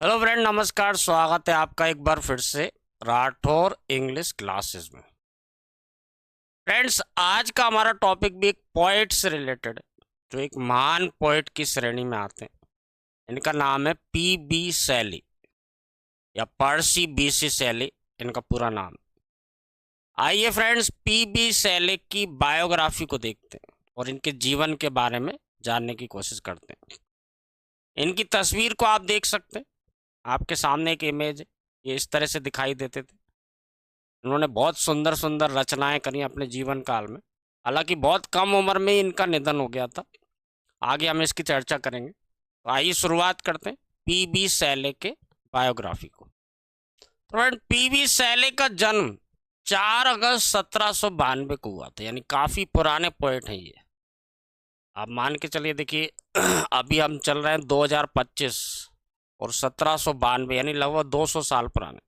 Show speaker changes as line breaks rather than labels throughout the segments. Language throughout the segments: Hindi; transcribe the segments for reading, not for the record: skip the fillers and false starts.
हेलो फ्रेंड, नमस्कार। स्वागत है आपका एक बार फिर से राठौर इंग्लिश क्लासेस में। फ्रेंड्स, आज का हमारा टॉपिक भी एक पोइट से रिलेटेड है, जो एक महान पोइट की श्रेणी में आते हैं। इनका नाम है पी शैली या पर्सी BC शैली, इनका पूरा नाम। आइए फ्रेंड्स, पी शैली की बायोग्राफी को देखते हैं और इनके जीवन के बारे में जानने की कोशिश करते हैं। इनकी तस्वीर को आप देख सकते हैं, आपके सामने एक इमेज है। ये इस तरह से दिखाई देते थे। इन्होंने बहुत सुंदर सुंदर रचनाएं करी अपने जीवन काल में। हालांकि बहुत कम उम्र में ही इनका निधन हो गया था। आगे हम इसकी चर्चा करेंगे। तो आइए शुरुआत करते हैं पी शैले के बायोग्राफी को। तो पी शैले का जन्म 4 अगस्त 1792 को हुआ था, यानी काफी पुराने पोएट हैं ये। आप मान के चलिए, देखिए अभी हम चल रहे हैं 2025 और 1792 यानी लगभग 200 साल पुराने।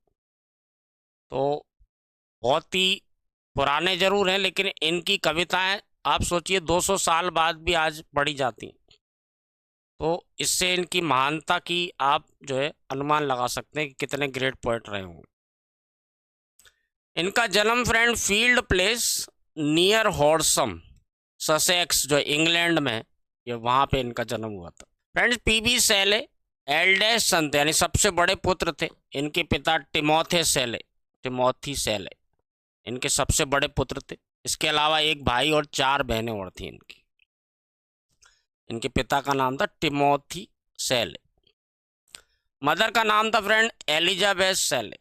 तो बहुत ही पुराने जरूर हैं, लेकिन इनकी कविताएं आप सोचिए 200 साल बाद भी आज पढ़ी जाती हैं। तो इससे इनकी महानता की आप जो है अनुमान लगा सकते हैं कि कितने ग्रेट पोएट रहे होंगे। इनका जन्म friend Field Place near Horsham, Sussex, जो इंग्लैंड में है, ये वहाँ पे इनका जन्म हुआ था। Friends, P Shelley eldest son थे, यानी सबसे बड़े पुत्र थे। इनके पिता टिमोथी शैले इनके सबसे बड़े पुत्र थे। इसके अलावा एक भाई और 4 बहनें और थी इनकी। इनके पिता का नाम था टिमोथी शैले। मदर का नाम था friend Elizabeth Shelley.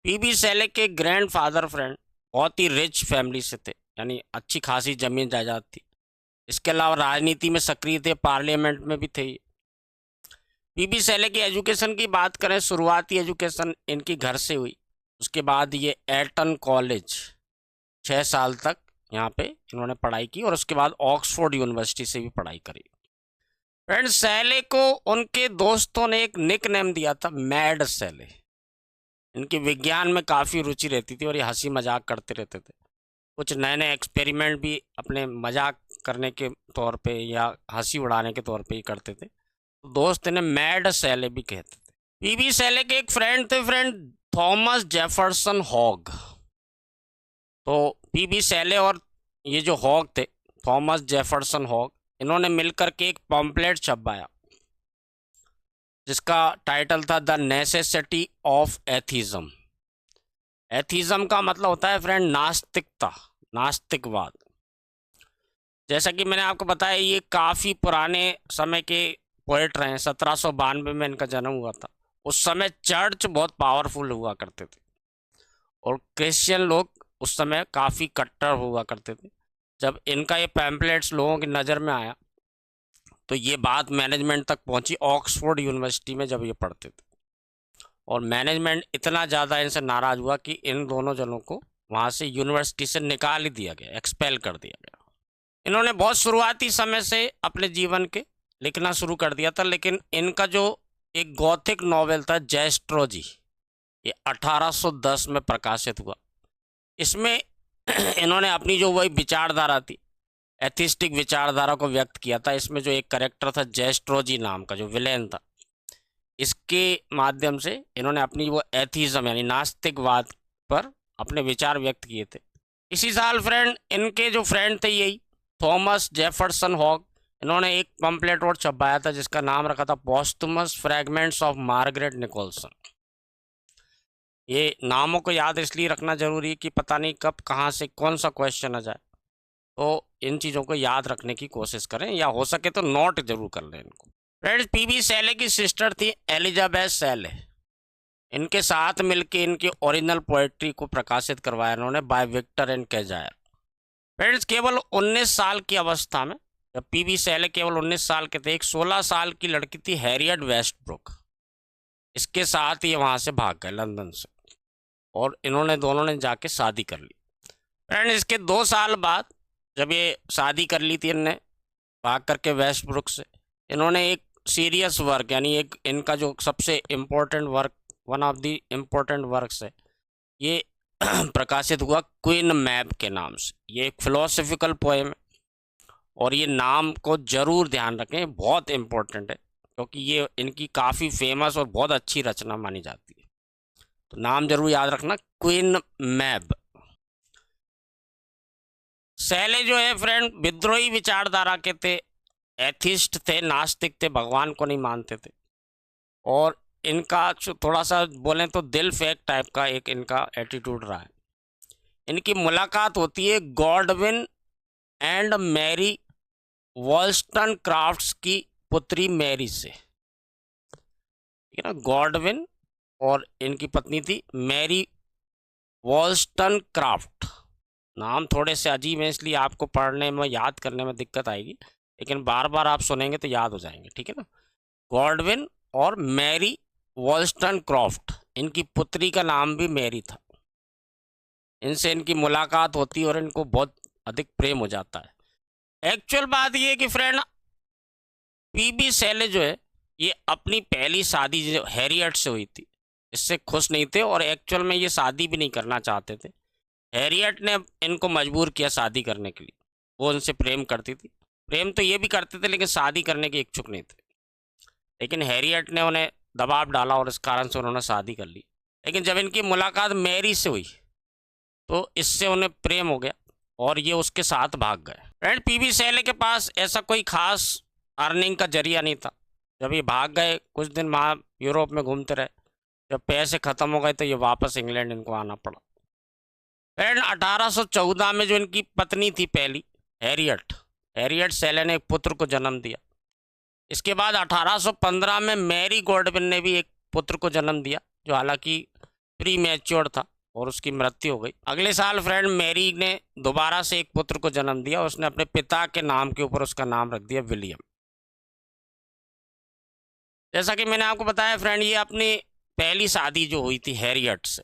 P Shelley के ग्रैंडफादर फ्रेंड बहुत ही रिच फैमिली से थे, यानी अच्छी खासी जमीन जायदाद थी। इसके अलावा राजनीति में सक्रिय थे, पार्लियामेंट में भी थे। पी शैले की एजुकेशन की बात करें, शुरुआती एजुकेशन इनकी घर से हुई। उसके बाद ये एटन कॉलेज 6 साल तक यहाँ पे इन्होंने पढ़ाई की और उसके बाद ऑक्सफोर्ड यूनिवर्सिटी से भी पढ़ाई करी। फ्रेंड्स, शैले को उनके दोस्तों ने एक निक नेम दिया था, मैड शैले। इनकी विज्ञान में काफ़ी रुचि रहती थी और ये हंसी मजाक करते रहते थे। कुछ नए नए एक्सपेरिमेंट भी अपने मजाक करने के तौर पे या हंसी उड़ाने के तौर पे ही करते थे। तो दोस्त इन्हें मैड शैले भी कहते थे। पी शैले के एक फ्रेंड थे, फ्रेंड थॉमस जेफरसन हॉग। तो पी शैले और ये जो हॉग थे, थॉमस जेफरसन हॉग, इन्होंने मिलकर के एक पम्पलेट छपवाया जिसका टाइटल था the necessity of atheism. Atheism का मतलब होता है फ्रेंड नास्तिकता, नास्तिकवाद। जैसा कि मैंने आपको बताया, ये काफ़ी पुराने समय के पोएट रहे हैं। 1792 में इनका जन्म हुआ था। उस समय चर्च बहुत पावरफुल हुआ करते थे और क्रिश्चियन लोग उस समय काफ़ी कट्टर हुआ करते थे। जब इनका ये पैम्पलेट्स लोगों की नज़र में आया तो ये बात मैनेजमेंट तक पहुंची, ऑक्सफोर्ड यूनिवर्सिटी में जब ये पढ़ते थे। और मैनेजमेंट इतना ज़्यादा इनसे नाराज़ हुआ कि इन दोनों जनों को वहाँ से यूनिवर्सिटी से निकाल ही दिया गया, एक्सपेल कर दिया गया। इन्होंने बहुत शुरुआती समय से अपने जीवन के लिखना शुरू कर दिया था, लेकिन इनका जो एक गॉथिक नॉवेल था जेस्ट्रोजी, ये 1810 में प्रकाशित हुआ। इसमें इन्होंने अपनी जो वही विचारधारा थी, एथिस्टिक विचारधारा को व्यक्त किया था। इसमें जो एक करेक्टर था जेस्ट्रोजी नाम का, जो विलेन था, इसके माध्यम से इन्होंने अपनी वो एथीज्म यानी नास्तिकवाद पर अपने विचार व्यक्त किए थे। इसी साल फ्रेंड इनके जो फ्रेंड थे यही थॉमस जेफरसन हॉग, इन्होंने एक पम्पलेट और छपवाया था जिसका नाम रखा था पॉस्टुमस फ्रैगमेंट्स ऑफ मार्गरेट निकोलसन। ये नामों को याद इसलिए रखना जरूरी है कि पता नहीं कब कहाँ से कौन सा क्वेश्चन आ जाए, तो इन चीज़ों को याद रखने की कोशिश करें या हो सके तो नोट जरूर कर लें इनको। फ्रेंड्स, पी शैले की सिस्टर थी एलिजाबेथ शैले। इनके साथ मिलकर इनकी ओरिजिनल पोएट्री को प्रकाशित करवाया इन्होंने बाय विक्टर एंड केजायर। फ्रेंड्स, केवल 19 साल की अवस्था में, जब पी शैले केवल 19 साल के थे, एक 16 साल की लड़की थी हैरियट वेस्टब्रुक, इसके साथ ये वहाँ से भाग गए लंदन से और इन्होंने दोनों ने जाके शादी कर ली। फ्रेंड्स, इसके 2 साल बाद जब ये शादी कर ली थी इनने भाग करके वेस्टब्रुक से, इन्होंने एक सीरियस वर्क यानी एक इनका जो सबसे important work, one of the important works है, ये प्रकाशित हुआ क्वीन मैब के नाम से। ये एक फिलोसफिकल पोएम है और ये नाम को जरूर ध्यान रखें, बहुत इम्पोर्टेंट है। क्योंकि ये इनकी काफ़ी फेमस और बहुत अच्छी रचना मानी जाती है। तो नाम जरूर याद रखना, क्वीन मैब। शैले जो है फ्रेंड विद्रोही विचारधारा के थे, एथिस्ट थे, नास्तिक थे, भगवान को नहीं मानते थे। और इनका थोड़ा सा बोलें तो दिल फेक टाइप का एक इनका एटीट्यूड रहा है। इनकी मुलाकात होती है गॉडविन एंड मैरी वॉल्स्टनक्राफ्ट्स की पुत्री मैरी से, ठीक है ना। गॉडविन और इनकी पत्नी थी मैरी वॉल्स्टनक्राफ्ट। नाम थोड़े से अजीब हैं, इसलिए आपको पढ़ने में याद करने में दिक्कत आएगी, लेकिन बार बार आप सुनेंगे तो याद हो जाएंगे, ठीक है ना। गॉडविन और मैरी वॉल्स्टनक्रॉफ्ट, इनकी पुत्री का नाम भी मैरी था। इनसे इनकी मुलाकात होती है और इनको बहुत अधिक प्रेम हो जाता है। एक्चुअल बात यह है कि फ्रेंड पीबी शैले जो है ये अपनी पहली शादी जो हैरियट से हुई थी, इससे खुश नहीं थे और एक्चुअल में ये शादी भी नहीं करना चाहते थे। हैरियट ने इनको मजबूर किया शादी करने के लिए। वो उनसे प्रेम करती थी, प्रेम तो ये भी करते थे, लेकिन शादी करने के इच्छुक नहीं थे। लेकिन हैरियट ने उन्हें दबाव डाला और इस कारण से उन्होंने शादी कर ली। लेकिन जब इनकी मुलाकात मैरी से हुई तो इससे उन्हें प्रेम हो गया और ये उसके साथ भाग गए। फ्रेंड पीबी शैले के पास ऐसा कोई खास अर्निंग का जरिया नहीं था। जब ये भाग गए, कुछ दिन वहाँ यूरोप में घूमते रहे, जब पैसे ख़त्म हो गए तो ये वापस इंग्लैंड इनको आना पड़ा। फ्रेंड 1814 में जो इनकी पत्नी थी पहली, हैरियट शैले ने एक पुत्र को जन्म दिया। इसके बाद 1815 में मैरी गॉडविन ने भी एक पुत्र को जन्म दिया, जो हालांकि प्री मैच्योर था और उसकी मृत्यु हो गई। अगले साल फ्रेंड मैरी ने दोबारा से एक पुत्र को जन्म दिया। उसने अपने पिता के नाम के ऊपर उसका नाम रख दिया विलियम। जैसा कि मैंने आपको बताया फ्रेंड, ये अपनी पहली शादी जो हुई थी हैरियट से,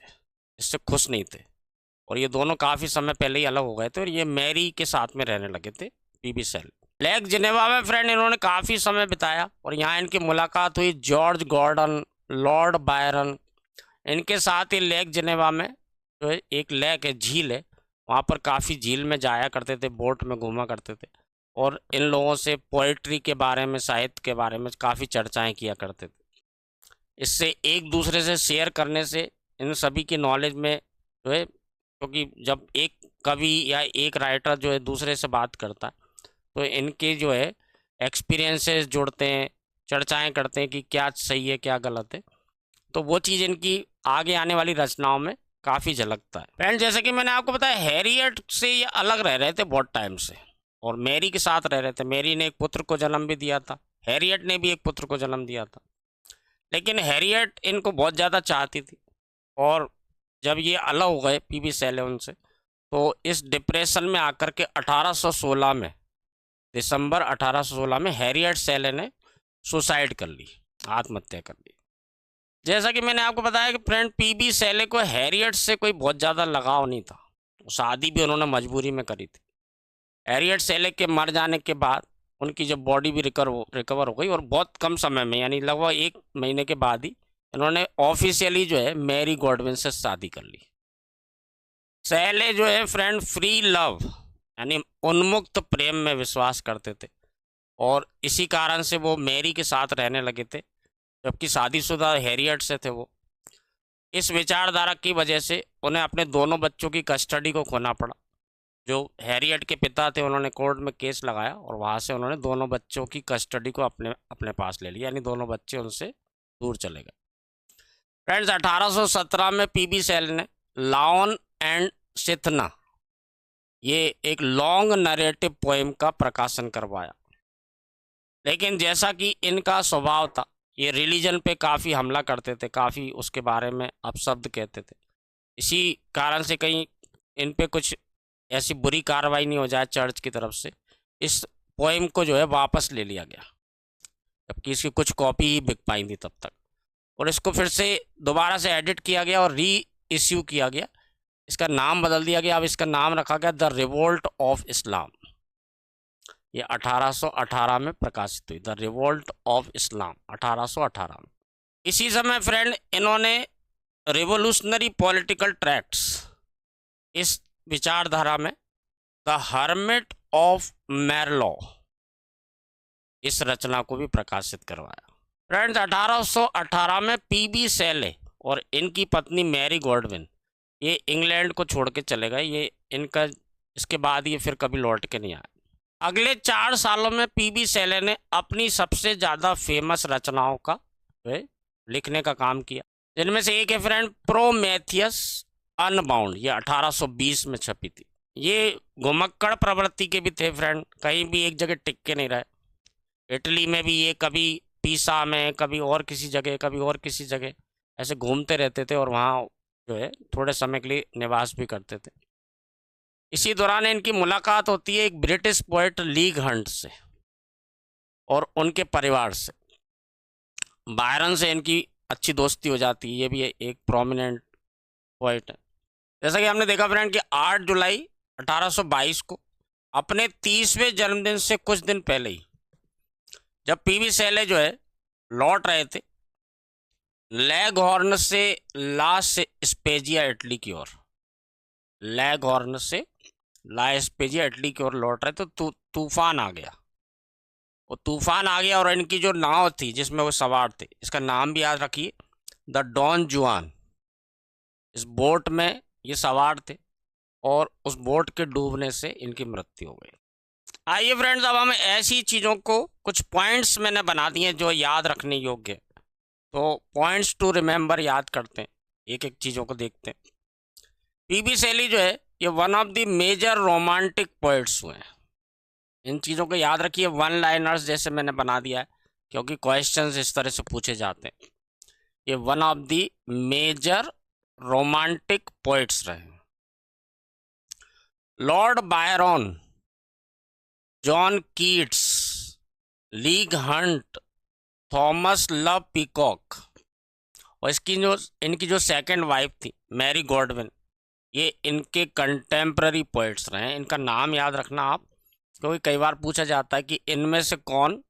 इससे खुश नहीं थे और ये दोनों काफ़ी समय पहले ही अलग हो गए थे और ये मैरी के साथ में रहने लगे थे, पीबी शैले। लेक जिनेवा में फ्रेंड इन्होंने काफ़ी समय बिताया और यहाँ इनकी मुलाकात हुई जॉर्ज गॉर्डन, लॉर्ड बायरन। इनके साथ ही लेक जिनेवा में जो एक लेक है, झील है, वहाँ पर काफ़ी झील में जाया करते थे, बोट में घूमा करते थे और इन लोगों से पोइट्री के बारे में, साहित्य के बारे में काफ़ी चर्चाएं किया करते थे। इससे एक दूसरे से शेयर करने से इन सभी की नॉलेज में जो है, क्योंकि जब एक कवि या एक राइटर जो है दूसरे से बात करता है तो इनके जो है एक्सपीरियंसेस जुड़ते हैं, चर्चाएं करते हैं कि क्या सही है क्या गलत है। तो वो चीज़ इनकी आगे आने वाली रचनाओं में काफ़ी झलकता है। फ्रेंड जैसे कि मैंने आपको बताया, हैरियट से ये अलग रह रहे थे बहुत टाइम से और मैरी के साथ रह रहे थे। मैरी ने एक पुत्र को जन्म भी दिया था, हैरियट ने भी एक पुत्र को जन्म दिया था। लेकिन हैरियट इनको बहुत ज़्यादा चाहती थी और जब ये अलग हो गए पीबी शैले उनसे, तो इस डिप्रेशन में आकर के 1816 में, दिसंबर 1816 में हैरियट शैले ने सुसाइड कर ली, आत्महत्या कर ली। जैसा कि मैंने आपको बताया कि फ्रेंड पीबी शैले को हैरियट से कोई बहुत ज़्यादा लगाव नहीं था। शादी भी उन्होंने मजबूरी में करी थी। हैरियट शैले के मर जाने के बाद उनकी जब बॉडी भी रिकवर हो गई और बहुत कम समय में, यानी लगभग 1 महीने के बाद ही इन्होंने ऑफिशियली जो है मैरी गॉडविन से शादी कर ली। शैले जो है फ्रेंड फ्री लव यानी उन्मुक्त प्रेम में विश्वास करते थे और इसी कारण से वो मैरी के साथ रहने लगे थे, जबकि शादीशुदा हैरियट से थे वो। इस विचारधारा की वजह से उन्हें अपने दोनों बच्चों की कस्टडी को खोना पड़ा। जो हैरियट के पिता थे उन्होंने कोर्ट में केस लगाया और वहाँ से उन्होंने दोनों बच्चों की कस्टडी को अपने पास ले लिया, यानी दोनों बच्चे उनसे दूर चले गए। फ्रेंड्स 1817 में पीबी शैले ने लाओन एंड सिथना, ये एक लॉन्ग नरेटिव पोएम का प्रकाशन करवाया। लेकिन जैसा कि इनका स्वभाव था, ये रिलीजन पे काफ़ी हमला करते थे, काफ़ी उसके बारे में अपशब्द कहते थे। इसी कारण से कहीं इन पे कुछ ऐसी बुरी कार्रवाई नहीं हो जाए चर्च की तरफ से, इस पोएम को जो है वापस ले लिया गया, जबकि इसकी कुछ कॉपी ही बिक पाई थी तब तक। और इसको फिर से दोबारा से एडिट किया गया और री इश्यू किया गया। इसका नाम बदल दिया गया। अब इसका नाम रखा गया द रिवोल्ट ऑफ इस्लाम। ये 1818 में प्रकाशित हुई, द रिवोल्ट ऑफ इस्लाम 1818 में। इसी समय फ्रेंड इन्होंने रिवोल्यूशनरी पॉलिटिकल ट्रैक्ट्स, इस विचारधारा में द हर्मिट ऑफ मैरलॉ, इस रचना को भी प्रकाशित करवाया। फ्रेंड्स 1818 में पीबी सेले और इनकी पत्नी मैरी गॉडविन ये इंग्लैंड को छोड़ के चले गए। ये इनका इसके बाद ये फिर कभी लौट के नहीं आए। अगले 4 सालों में पीबी सेले ने अपनी सबसे ज़्यादा फेमस रचनाओं का लिखने का काम किया, जिनमें से एक है फ्रेंड प्रोमेथियस अनबाउंड। ये 1820 में छपी थी। ये घुमक्कड़ प्रवृत्ति के भी थे फ्रेंड, कहीं भी एक जगह टिक के नहीं रहे। इटली में भी ये कभी पीसा में, कभी और किसी जगह, कभी और किसी जगह ऐसे घूमते रहते थे और वहाँ जो है थोड़े समय के लिए निवास भी करते थे। इसी दौरान इनकी मुलाकात होती है एक ब्रिटिश पोएट लीग हंट से और उनके परिवार से। बायरन से इनकी अच्छी दोस्ती हो जाती है। ये भी एक प्रोमिनेंट पोएट है। जैसा कि हमने देखा फ्रेंड कि 8 जुलाई 1822 को अपने 30वें जन्मदिन से कुछ दिन पहले ही जब पीबी सेले जो है लौट रहे थे लेगहॉर्न से ला स्पेजिया इटली की ओर, लेगहॉर्न से ला स्पेजिया इटली की ओर लौट रहे तो तूफान आ गया। वो तूफान आ गया और इनकी जो नाव थी जिसमें वो सवार थे, इसका नाम भी याद रखिए, द डॉन जुआन। इस बोट में ये सवार थे और उस बोट के डूबने से इनकी मृत्यु हो गई। आइए फ्रेंड्स, अब हम ऐसी चीज़ों को कुछ पॉइंट्स मैंने बना दिए जो याद रखने योग्य है, तो पॉइंट्स टू रिमेंबर याद करते हैं, एक एक चीज़ों को देखते हैं। पीबी सेली जो है ये one of the major romantic poets हुए हैं। इन चीज़ों को याद रखिए, वन लाइनर्स जैसे मैंने बना दिया है क्योंकि क्वेश्चंस इस तरह से पूछे जाते हैं। ये one of the major romantic poets रहे। Lord Byron, John Keats, Leigh Hunt, Thomas Love Peacock और इनकी जो सेकंड वाइफ थी मैरी गॉडविन, ये इनके कंटेम्प्ररी पोइट्स रहे हैं। इनका नाम याद रखना आप, क्योंकि कई बार पूछा जाता है कि इनमें से कौन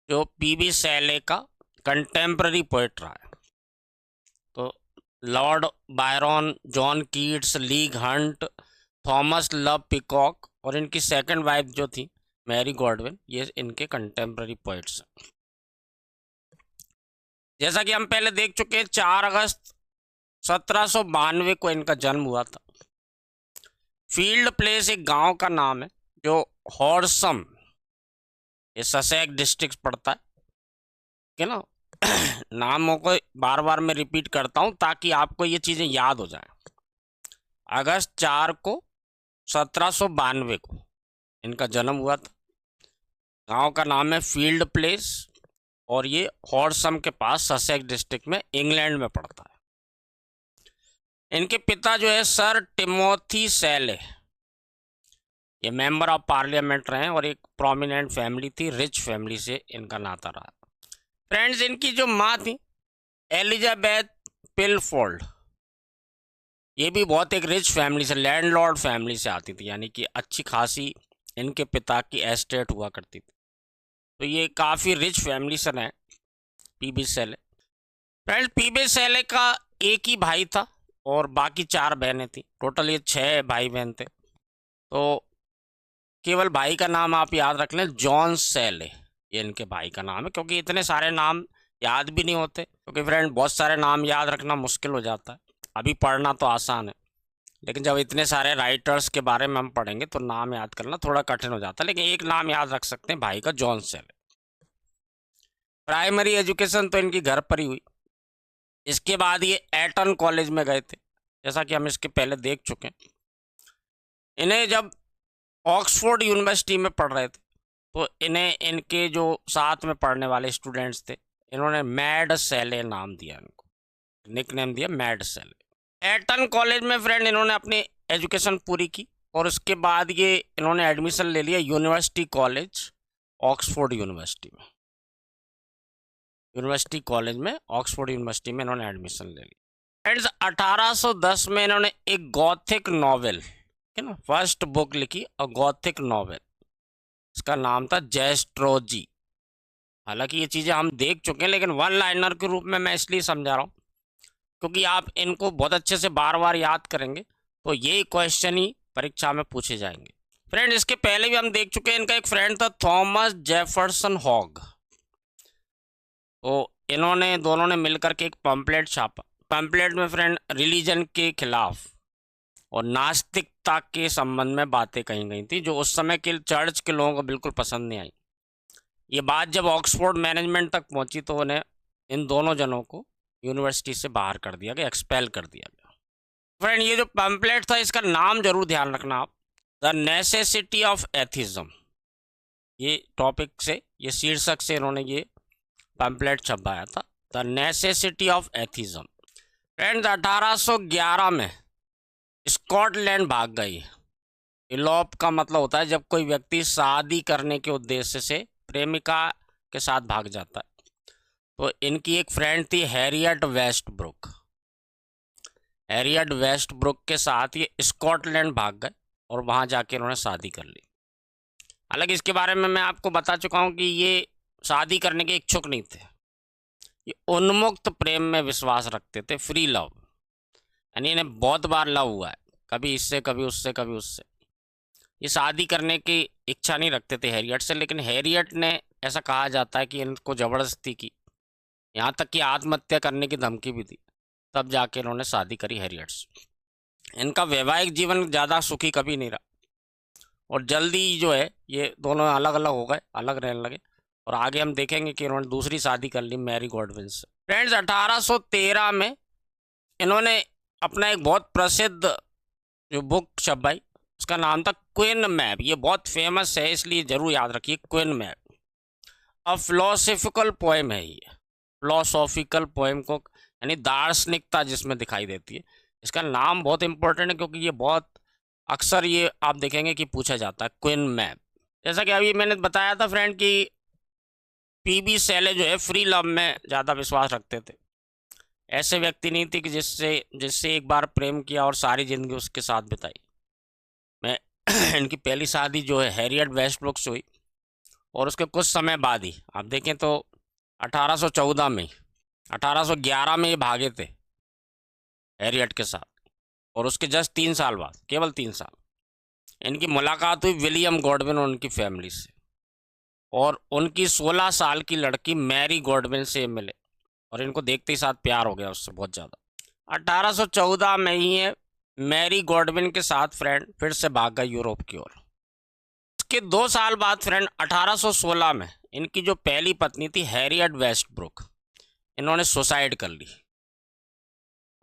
जो पीबी सेले का कंटेम्प्ररी पोइट रहा है। तो Lord Byron, John Keats, Leigh Hunt, Thomas Love Peacock और इनकी सेकंड वाइफ जो थी मैरी गॉडविन, ये इनके कंटेम्प्ररी पोइट्स हैं। जैसा कि हम पहले देख चुके हैं 4 अगस्त 1792 को इनका जन्म हुआ था। फील्ड प्लेस एक गांव का नाम है जो हॉर्सम, ये ससेक्स डिस्ट्रिक्ट पड़ता है, ठीक है ना। नामों को बार बार मैं रिपीट करता हूं ताकि आपको ये चीज़ें याद हो जाए। अगस्त 4 को 1792 को इनका जन्म हुआ था। गांव का नाम है फील्ड प्लेस और ये हॉर्सम के पास ससेक्स डिस्ट्रिक्ट में इंग्लैंड में पड़ता है। इनके पिता जो है सर टिमोथी सेले, ये मेंबर ऑफ पार्लियामेंट रहे और एक प्रोमिनेंट फैमिली थी, रिच फैमिली से इनका नाता रहा। फ्रेंड्स, इनकी जो माँ थी एलिजाबेथ पिलफोर्ड, ये भी बहुत एक रिच फैमिली से, लैंडलॉर्ड फैमिली से आती थी, यानी कि अच्छी खासी इनके पिता की एस्टेट हुआ करती थी। तो ये काफ़ी रिच फैमिली से रहे पीबी सेले। फ्रेंड्स, पीबी सेले का एक ही भाई था और बाकी 4 बहनें थी। टोटल ये 6 भाई बहन थे। तो केवल भाई का नाम आप याद रख लें, जॉन सेले, ये इनके भाई का नाम है, क्योंकि इतने सारे नाम याद भी नहीं होते, क्योंकि फ्रेंड बहुत सारे नाम याद रखना मुश्किल हो जाता है। अभी पढ़ना तो आसान है, लेकिन जब इतने सारे राइटर्स के बारे में हम पढ़ेंगे तो नाम याद करना थोड़ा कठिन हो जाता है। लेकिन एक नाम याद रख सकते हैं भाई का, जॉन सेले। प्राइमरी एजुकेशन तो इनकी घर पर ही हुई। इसके बाद ये एटन कॉलेज में गए थे, जैसा कि हम इसके पहले देख चुके हैं। इन्हें जब ऑक्सफोर्ड यूनिवर्सिटी में पढ़ रहे थे तो इन्हें इनके जो साथ में पढ़ने वाले स्टूडेंट्स थे, इन्होंने मैड सेले नाम दिया, इनको निकनेम दिया मैड सेले। एटन कॉलेज में फ्रेंड इन्होंने अपनी एजुकेशन पूरी की और उसके बाद ये इन्होंने एडमिशन ले लिया यूनिवर्सिटी कॉलेज ऑक्सफोर्ड यूनिवर्सिटी में। यूनिवर्सिटी कॉलेज में, ऑक्सफोर्ड यूनिवर्सिटी में इन्होंने एडमिशन ले ली। फ्रेंड्स, 1810 में इन्होंने एक गॉथिक नॉवेल, है ना, फर्स्ट बुक लिखी, और गॉथिक नॉवेल, इसका नाम था जेस्ट्रोजी। हालांकि ये चीज़ें हम देख चुके हैं, लेकिन वन लाइनर के रूप में मैं इसलिए समझा रहा हूँ क्योंकि आप इनको बहुत अच्छे से बार बार याद करेंगे तो ये क्वेश्चन ही परीक्षा में पूछे जाएंगे। फ्रेंड, इसके पहले भी हम देख चुके हैं, इनका एक फ्रेंड था थॉमस जेफरसन हॉग। तो इन्होंने दोनों ने मिलकर के एक पंपलेट छापा। पंपलेट में फ्रेंड रिलीजन के खिलाफ और नास्तिकता के संबंध में बातें कही गई थी, जो उस समय के चर्च के लोगों को बिल्कुल पसंद नहीं आई। ये बात जब ऑक्सफोर्ड मैनेजमेंट तक पहुंची तो उन्हें इन दोनों जनों को यूनिवर्सिटी से बाहर कर दिया गया, एक्सपेल कर दिया गया। फ्रेंड, ये जो पैम्पलेट था इसका नाम जरूर ध्यान रखना आप, द नेसेसिटी ऑफ एथिज्म। ये टॉपिक से, ये शीर्षक से इन्होंने ये पैम्पलेट छपाया था, the necessity of atheism. Friend, 1811 में स्कॉटलैंड भाग गई। इलॉप का मतलब होता है जब कोई व्यक्ति शादी करने के उद्देश्य से प्रेमिका के साथ भाग जाता है। तो इनकी एक फ्रेंड थी हैरियट वेस्टब्रुक। हैरियट वेस्टब्रुक के साथ ये स्कॉटलैंड भाग गए और वहाँ जाके इन्होंने शादी कर ली। हालांकि इसके बारे में मैं आपको बता चुका हूँ कि ये शादी करने के इच्छुक नहीं थे, ये उन्मुक्त प्रेम में विश्वास रखते थे, फ्री लव। यानी इन्हें बहुत बार लव हुआ है, कभी इससे कभी उससे कभी उससे। ये शादी करने की इच्छा नहीं रखते थे हैरियट से, लेकिन हैरियट ने, ऐसा कहा जाता है कि इनको ज़बरदस्ती की, यहाँ तक कि आत्महत्या करने की धमकी भी दी, तब जाके इन्होंने शादी करी हैरियट से। इनका वैवाहिक जीवन ज़्यादा सुखी कभी नहीं रहा और जल्दी जो है ये दोनों अलग अलग हो गए, अलग रहने लगे। और आगे हम देखेंगे कि इन्होंने दूसरी शादी कर ली मैरी गॉडविन से। फ्रेंड्स, 1813 में इन्होंने अपना एक बहुत प्रसिद्ध जो बुक छपाई, उसका नाम था क्वीन मैब। ये बहुत फेमस है, इसलिए ज़रूर याद रखिए, क्वीन मैब। अ फिलोसफिकल पोएम है ये, फिलोसॉफिकल पोएम को, यानी दार्शनिकता जिसमें दिखाई देती है। इसका नाम बहुत इंपॉर्टेंट है क्योंकि ये बहुत अक्सर ये आप देखेंगे कि पूछा जाता है, क्वीन मैब। जैसा कि अभी मैंने बताया था फ्रेंड कि पीबी शैले जो है फ्री लव में ज़्यादा विश्वास रखते थे। ऐसे व्यक्ति नहीं थे कि जिससे एक बार प्रेम किया और सारी ज़िंदगी उसके साथ बिताई। मैं इनकी पहली शादी जो है हैरियट वेस्टब्रुक से हुई और उसके कुछ समय बाद ही आप देखें तो 1814 में, 1811 में ये भागे थे हैरियट के साथ, और उसके जस्ट 3 साल बाद, केवल 3 साल, इनकी मुलाकात हुई विलियम गॉडविन और उनकी फैमिली से। और उनकी 16 साल की लड़की मैरी गॉडविन से मिले और इनको देखते ही साथ प्यार हो गया उससे बहुत ज़्यादा। 1814 में ही ये मैरी गॉडविन के साथ फ्रेंड फिर से भाग गए यूरोप की ओर। इसके 2 साल बाद फ्रेंड 1816 में इनकी जो पहली पत्नी थी हैरियट वेस्टब्रुक, इन्होंने सुसाइड कर ली।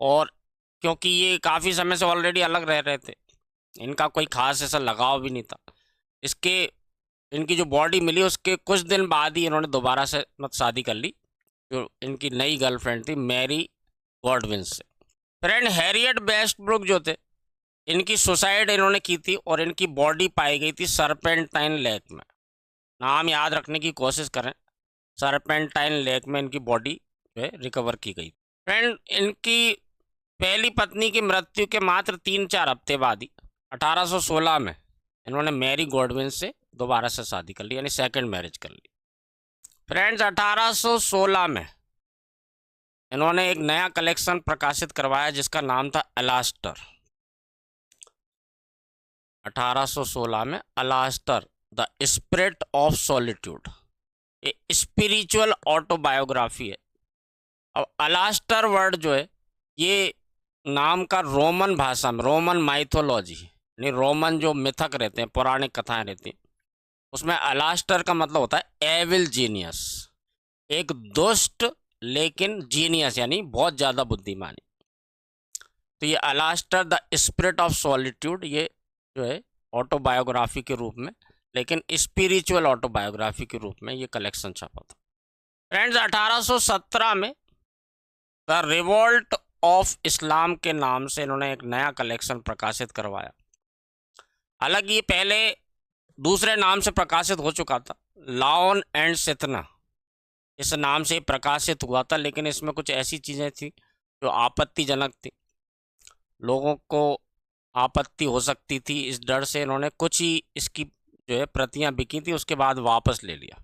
और क्योंकि ये काफ़ी समय से ऑलरेडी अलग रह रहे थे, इनका कोई खास ऐसा लगाव भी नहीं था, इसके इनकी जो बॉडी मिली उसके कुछ दिन बाद ही इन्होंने दोबारा से शादी कर ली, जो इनकी नई गर्लफ्रेंड थी मैरी गॉडविन से। फ्रेंड, हैरियट वेस्टब्रुक जो थे, इनकी सुसाइड इन्होंने की थी और इनकी बॉडी पाई गई थी सर्पेंटाइन लेक में। नाम याद रखने की कोशिश करें, सर्पेंटाइन लेक में इनकी बॉडी जो है रिकवर की गई। फ्रेंड, इनकी पहली पत्नी की मृत्यु के मात्र 3-4 हफ्ते बाद ही 1816 में इन्होंने मैरी गॉडविन से दोबारा से शादी कर ली, यानी सेकंड मैरिज कर ली। फ्रेंड्स, 1816 में इन्होंने एक नया कलेक्शन प्रकाशित करवाया जिसका नाम था अलास्टर। 1816 में अलास्टर, द स्पिरिट ऑफ सॉलिट्यूड, ये स्पिरिचुअल ऑटोबायोग्राफी है। अब अलास्टर वर्ड जो है, ये नाम का रोमन भाषा में, रोमन माइथोलॉजी यानी रोमन जो मिथक रहते हैं, पौराणिक कथाएं रहती हैं, उसमें अलास्टर का मतलब होता है एविल जीनियस, एक दुष्ट लेकिन जीनियस यानी बहुत ज़्यादा बुद्धिमानी। तो ये अलास्टर द स्पिरिट ऑफ सॉलिट्यूड, ये जो है ऑटोबायोग्राफी के रूप में, लेकिन स्पिरिचुअल ऑटोबायोग्राफी के रूप में ये कलेक्शन छपा था। फ्रेंड्स, 1817 में द रिवोल्ट ऑफ इस्लाम के नाम से इन्होंने एक नया कलेक्शन प्रकाशित करवाया। हालांकि ये पहले दूसरे नाम से प्रकाशित हो चुका था, लाओन एंड सितना, इस नाम से प्रकाशित हुआ था, लेकिन इसमें कुछ ऐसी चीज़ें थी जो आपत्तिजनक थी, लोगों को आपत्ति हो सकती थी, इस डर से इन्होंने कुछ ही इसकी जो है प्रतियां बिकी थी, उसके बाद वापस ले लिया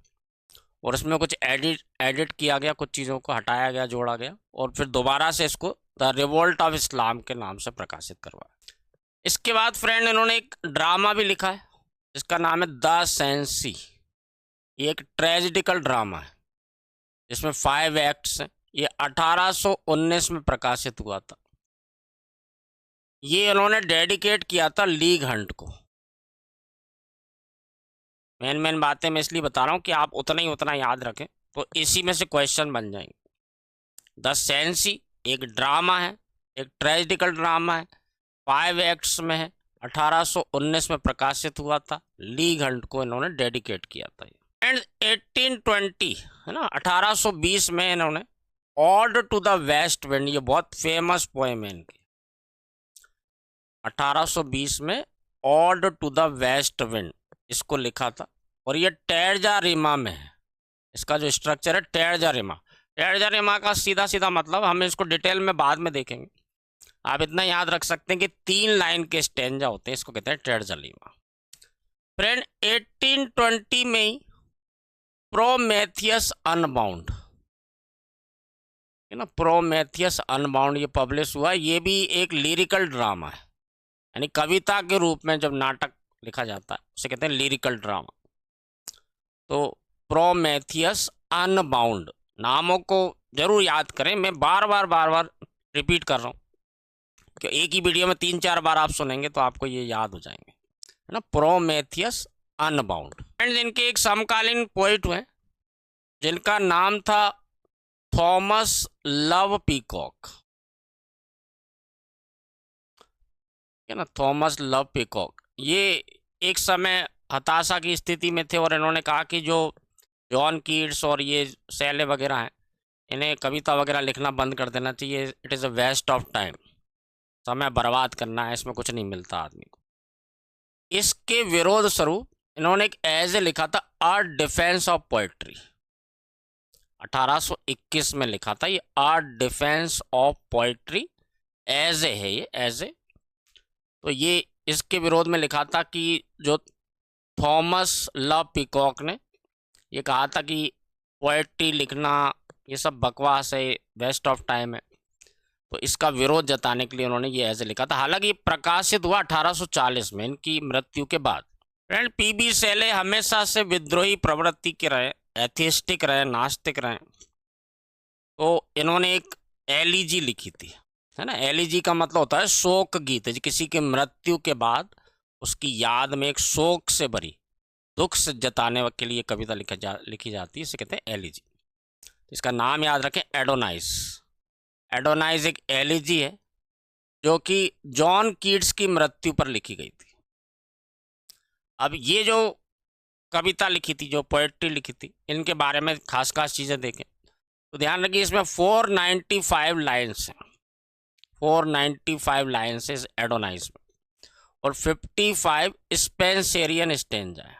और इसमें कुछ एडिट किया गया, कुछ चीज़ों को हटाया गया, जोड़ा गया, और फिर दोबारा से इसको द रिवोल्ट ऑफ इस्लाम के नाम से प्रकाशित करवाया। इसके बाद फ्रेंड इन्होंने एक ड्रामा भी लिखा है जिसका नाम है द सेंसी। ये एक ट्रेजिडिकल ड्रामा है इसमें 5 एक्ट्स हैं। ये 1819 में प्रकाशित हुआ था। ये इन्होंने डेडिकेट किया था लीग हंट को। मेन बातें मैं इसलिए बता रहा हूँ कि आप उतना याद रखें, तो इसी में से क्वेश्चन बन जाएंगे। द सेंसी एक ड्रामा है, एक ट्रेजिडिकल ड्रामा है, 5 एक्ट्स में है, 1819 में प्रकाशित हुआ था। लीग हंट को इन्होंने डेडिकेट किया था। एंड 1820 है ना, 1820 में इन्होंने ode to the west wind, ये बहुत फेमस पोएम है इनकी। 1820 में ode to the west wind इसको लिखा था, और ये टैर्जा रिमा में है। इसका जो स्ट्रक्चर है टैर्जा रिमा। टैर्जा रिमा का सीधा सीधा मतलब, हम इसको डिटेल में बाद में देखेंगे। आप इतना याद रख सकते हैं कि 3 लाइन के स्टेंजा होते हैं, इसको कहते हैं टैर्जा रिमा। फ्रेंड 1820 में ही प्रोमेथियस अनबाउंड है ना, प्रोमेथियस अनबाउंड ये पब्लिश हुआ। ये भी एक लिरिकल ड्रामा है, यानी कविता के रूप में जब नाटक लिखा जाता है उसे कहते हैं लिरिकल ड्रामा। तो प्रोमेथियस अनबाउंड, नामों को जरूर याद करें। मैं बार बार रिपीट कर रहा हूँ कि एक ही वीडियो में 3-4 बार आप सुनेंगे तो आपको ये याद हो जाएंगे, है ना। Prometheus unbound. एंड इनके एक समकालीन पोइट हुए जिनका नाम था थॉमस लव पीकॉक, है ना, थॉमस लव पीकॉक। ये एक समय हताशा की स्थिति में थे और इन्होंने कहा कि जो जॉन कीट्स और ये शैले वगैरह हैं, इन्हें कविता वगैरह लिखना बंद कर देना चाहिए। It is a waste of time, समय बर्बाद करना है, इसमें कुछ नहीं मिलता आदमी को। इसके विरोध स्वरूप इन्होंने एक एज ए लिखा था, अ डिफेंस ऑफ पोएट्री। 1821 में लिखा था ये, a defence of poetry. As a है ये, एज ए। तो ये इसके विरोध में लिखा था कि जो थॉमस लव पीकॉक ने ये कहा था कि पोएट्री लिखना ये सब बकवास है, वेस्ट ऑफ टाइम है। तो इसका विरोध जताने के लिए उन्होंने ये ऐसे लिखा था। हालांकि ये प्रकाशित हुआ 1840 में, इनकी मृत्यु के बाद। फ्रेंड पीबी शैले हमेशा से विद्रोही प्रवृत्ति के रहे, एथिस्टिक रहे, नास्तिक रहे। तो इन्होंने एक एलिजी लिखी थी, है ना। एलिजी का मतलब होता है शोक गीत। किसी की मृत्यु के बाद उसकी याद में एक शोक से भरी, दुख से जताने के लिए कविता लिखी जाती है, इसे कहते हैं एलिजी। इसका नाम याद रखें, एडोनाइस। एडोनाइस एक एलिजी है जो कि जॉन कीट्स की मृत्यु पर लिखी गई थी। अब ये जो कविता लिखी थी, जो पोएट्री लिखी थी, इनके बारे में खास चीज़ें देखें तो ध्यान रखिए, इसमें 495 लाइन्स हैं। 495 लाइन्स है एडोनाइस में, और 55 स्पेंसेरियन स्टेंजा है,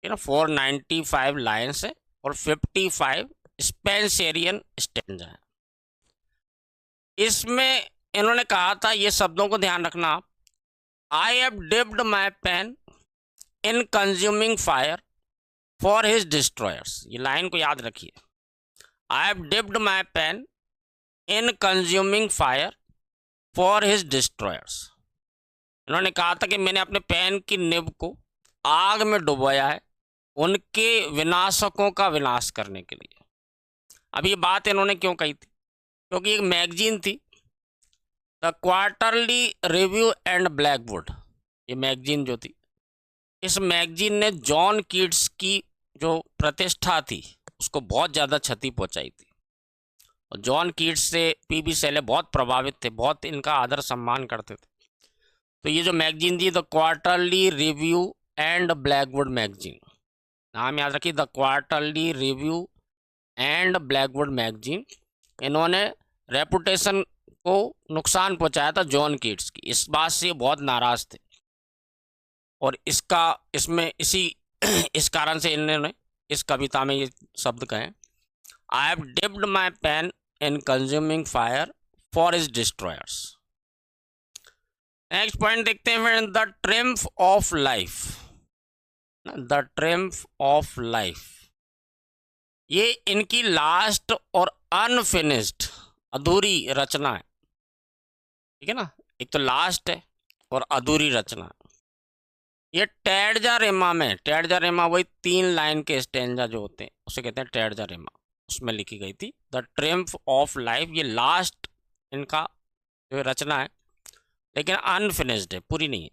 495 लाइन्स है और 55 स्पेंसेरियन स्टेंजा है। इसमें इन्होंने कहा था, ये शब्दों को ध्यान रखना आप, I have dipped my pain in consuming fire for his destroyers. ये लाइन को याद रखिए, I have dipped my pain in consuming fire for his destroyers. इन्होंने कहा था कि मैंने अपने पेन की निब को आग में डुबोया है उनके विनाशकों का विनाश करने के लिए। अब ये बात इन्होंने क्यों कही थी? क्योंकि एक मैगजीन थी, the quarterly review and Blackwood. ये मैगजीन जो थी, इस मैगजीन ने जॉन कीट्स की जो प्रतिष्ठा थी उसको बहुत ज़्यादा क्षति पहुंचाई थी। और जॉन कीट्स से पीबी शैले बहुत प्रभावित थे, बहुत इनका आदर सम्मान करते थे। तो ये जो मैगजीन थी, the quarterly review and Blackwood magazine, नाम याद रखिए, the quarterly review and Blackwood magazine. इन्होंने रेपुटेशन को नुकसान पहुंचाया था जॉन कीट्स की। इस बात से बहुत नाराज थे और इस कारण से इन्होंने इस कविता में ये शब्द कहे, I have dipped my pain in consuming fire for his destroyers. Next point देखते हैं, the triumph of life. The triumph of life ये इनकी लास्ट और अनफिनिश्ड, अधूरी रचना है, ठीक है ना। एक तो लास्ट है और अधूरी रचना है। ये टैडजा में, टैडजा वही 3 लाइन के स्टेंजा जो होते हैं उसे कहते हैं टैडजा, उसमें लिखी गई थी द ट्रिम्फ ऑफ लाइफ। ये लास्ट इनका जो रचना है, लेकिन अनफिनिश्ड है, पूरी नहीं है।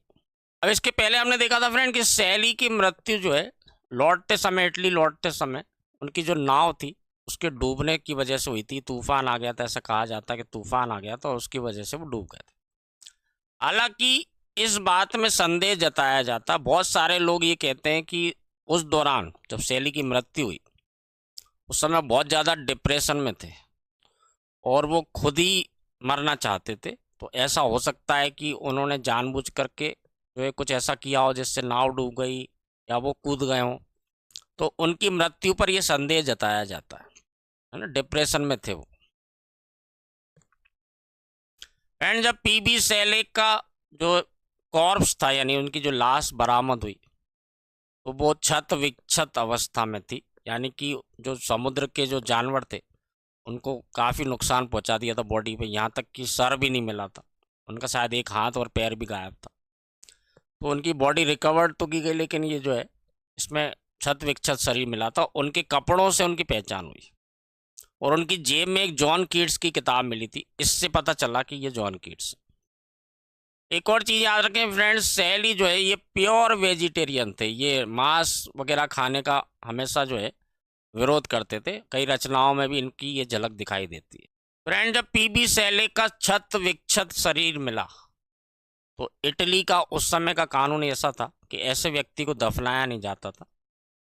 अब इसके पहले हमने देखा था फ्रेंड कि शैली की मृत्यु जो है लौटते समय, इटली लौटते समय उनकी जो नाव थी उसके डूबने की वजह से हुई थी। तूफान आ गया था, ऐसा कहा जाता है कि तूफान आ गया था और उसकी वजह से वो डूब गए थे। हालांकि इस बात में संदेह जताया जाता, बहुत सारे लोग ये कहते हैं कि उस दौरान जब शैली की मृत्यु हुई उस समय बहुत ज़्यादा डिप्रेशन में थे और वो खुद ही मरना चाहते थे। तो ऐसा हो सकता है कि उन्होंने जानबूझ करके जो है कुछ ऐसा किया हो जिससे नाव डूब गई या वो कूद गए हों। तो उनकी मृत्यु पर यह संदेह जताया जाता है ना, डिप्रेशन में थे वो। एंड जब पीबी शैले का जो कॉर्प्स था, यानी उनकी जो लाश बरामद हुई, तो वो क्षत विक्षत अवस्था में थी, यानी कि जो समुद्र के जो जानवर थे उनको काफ़ी नुकसान पहुंचा दिया था बॉडी पे, यहाँ तक कि सर भी नहीं मिला था उनका, शायद एक हाथ और पैर भी गायब था। तो उनकी बॉडी रिकवर्ड तो की गई, लेकिन ये जो है इसमें क्षत विक्षत शरीर मिला था। उनके कपड़ों से उनकी पहचान हुई और उनकी जेब में एक जॉन कीट्स की किताब मिली थी, इससे पता चला कि ये जॉन कीट्स। एक और चीज़ याद रखें फ्रेंड्स, शैली जो है ये प्योर वेजिटेरियन थे, ये मांस वगैरह खाने का हमेशा जो है विरोध करते थे। कई रचनाओं में भी इनकी ये झलक दिखाई देती है। फ्रेंड जब पीबी शैले का क्षत विक्षत शरीर मिला तो इटली का उस समय का कानून ऐसा था कि ऐसे व्यक्ति को दफनाया नहीं जाता था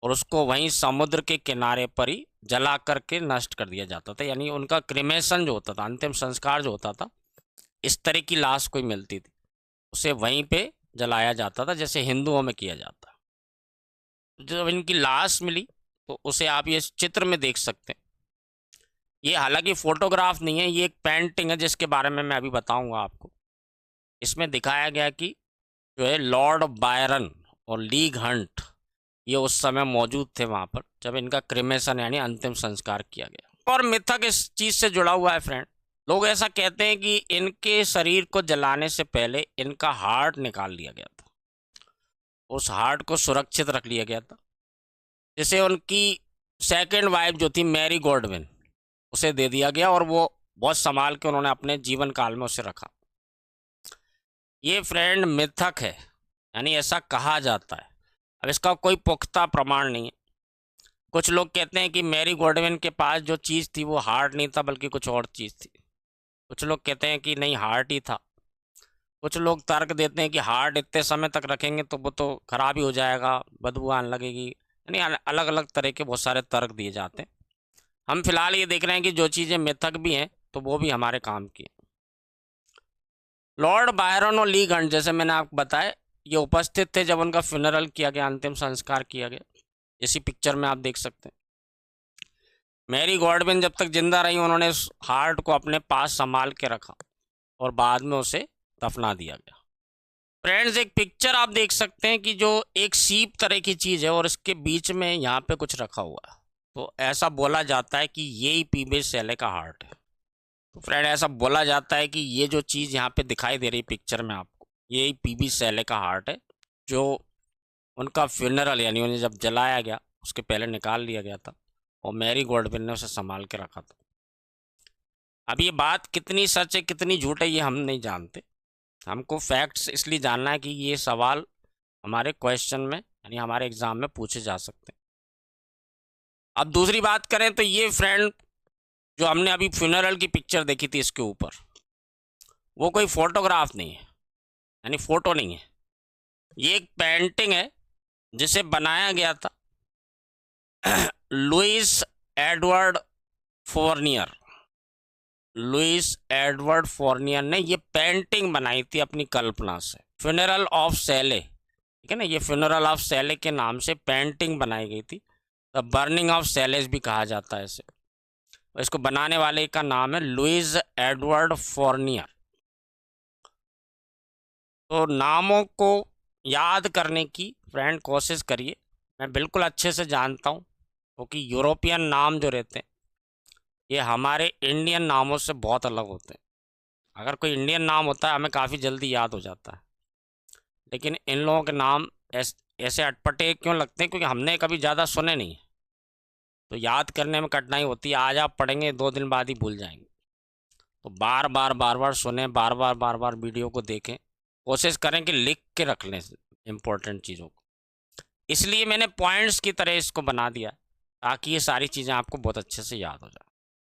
और उसको वहीं समुद्र के किनारे पर ही जला करके नष्ट कर दिया जाता था। यानी उनका क्रिमेशन जो होता था, अंतिम संस्कार जो होता था, इस तरह की लाश कोई मिलती थी उसे वहीं पे जलाया जाता था, जैसे हिंदुओं में किया जाता है। जब इनकी लाश मिली तो उसे आप ये चित्र में देख सकते हैं। ये हालांकि फोटोग्राफ नहीं है, ये एक पेंटिंग है जिसके बारे में मैं अभी बताऊंगा आपको। इसमें दिखाया गया कि जो है लॉर्ड बायरन और लीग हंट ये उस समय मौजूद थे वहाँ पर जब इनका क्रिमेशन यानी अंतिम संस्कार किया गया। और मिथक इस चीज़ से जुड़ा हुआ है फ्रेंड। लोग ऐसा कहते हैं कि इनके शरीर को जलाने से पहले इनका हार्ट निकाल लिया गया था, उस हार्ट को सुरक्षित रख लिया गया था, जिसे उनकी सेकंड वाइफ जो थी मैरी गॉडविन उसे दे दिया गया और वो बहुत संभाल के उन्होंने अपने जीवन काल में उसे रखा। ये फ्रेंड मिथक है, यानी ऐसा कहा जाता है। अब इसका कोई पुख्ता प्रमाण नहीं है। कुछ लोग कहते हैं कि मैरी गॉडविन के पास जो चीज़ थी वो हार्ट नहीं था बल्कि कुछ और चीज़ थी। कुछ लोग कहते हैं कि नहीं, हार्ट ही था। कुछ लोग तर्क देते हैं कि हार्ट इतने समय तक रखेंगे तो वो तो खराब ही हो जाएगा, बदबू आने लगेगी। यानी अलग अलग तरह के बहुत सारे तर्क दिए जाते हैं। हम फिलहाल ये देख रहे हैं कि जो चीज़ें मिथक भी हैं तो वो भी हमारे काम की। लॉर्ड बायरन और ली गंट जैसे मैंने आपको बताया, ये उपस्थित थे जब उनका फ्यूनरल किया गया, अंतिम संस्कार किया गया। इसी पिक्चर में आप देख सकते हैं। मैरी गॉडविन जब तक जिंदा रही उन्होंने उस हार्ट को अपने पास संभाल के रखा और बाद में उसे दफना दिया गया। फ्रेंड्स एक पिक्चर आप देख सकते हैं कि जो एक सीप तरह की चीज़ है और इसके बीच में यहाँ पे कुछ रखा हुआ है, तो ऐसा बोला जाता है कि ये ही पीबी शैले का हार्ट है। तो फ्रेंड ऐसा बोला जाता है कि ये जो चीज़ यहाँ पे दिखाई दे रही पिक्चर में आपको, ये ही पीबी शैले का हार्ट है, जो उनका फ्यूनरल यानी उन्हें जब जलाया गया उसके पहले निकाल लिया गया था और मैरी गॉडविन ने उसे संभाल के रखा था। अब ये बात कितनी सच है कितनी झूठ है ये हम नहीं जानते। हमको फैक्ट्स इसलिए जानना है कि ये सवाल हमारे क्वेश्चन में यानी हमारे एग्ज़ाम में पूछे जा सकते हैं। अब दूसरी बात करें तो ये फ्रेंड जो हमने अभी फ्यूनरल की पिक्चर देखी थी इसके ऊपर, वो कोई फोटोग्राफ नहीं है, यानी फ़ोटो नहीं है। ये एक पेंटिंग है जिसे बनाया गया था लुइस एडवर्ड फोर्नियर। लुइस एडवर्ड फोर्नियर ने ये पेंटिंग बनाई थी अपनी कल्पना से, फ्यूनरल ऑफ शैले, ठीक है ना। ये फ्यूनरल ऑफ शैले के नाम से पेंटिंग बनाई गई थी। द बर्निंग ऑफ शैलेस भी कहा जाता है इसे। इसको बनाने वाले का नाम है लुइस एडवर्ड फोर्नियर। तो नामों को याद करने की फ्रेंड कोशिश करिए। मैं बिल्कुल अच्छे से जानता हूँ क्योंकि यूरोपियन नाम जो रहते हैं ये हमारे इंडियन नामों से बहुत अलग होते हैं। अगर कोई इंडियन नाम होता है हमें काफ़ी जल्दी याद हो जाता है, लेकिन इन लोगों के नाम ऐसे अटपटे क्यों लगते हैं? क्योंकि हमने कभी ज़्यादा सुने नहीं, तो याद करने में कठिनाई होती है। आज आप पढ़ेंगे 2 दिन बाद ही भूल जाएंगे। तो बार बार सुने, बार बार वीडियो को देखें, कोशिश करें कि लिख के रख लें इम्पोर्टेंट चीज़ों को। इसलिए मैंने पॉइंट्स की तरह इसको बना दिया ताकि ये सारी चीज़ें आपको बहुत अच्छे से याद हो जाए।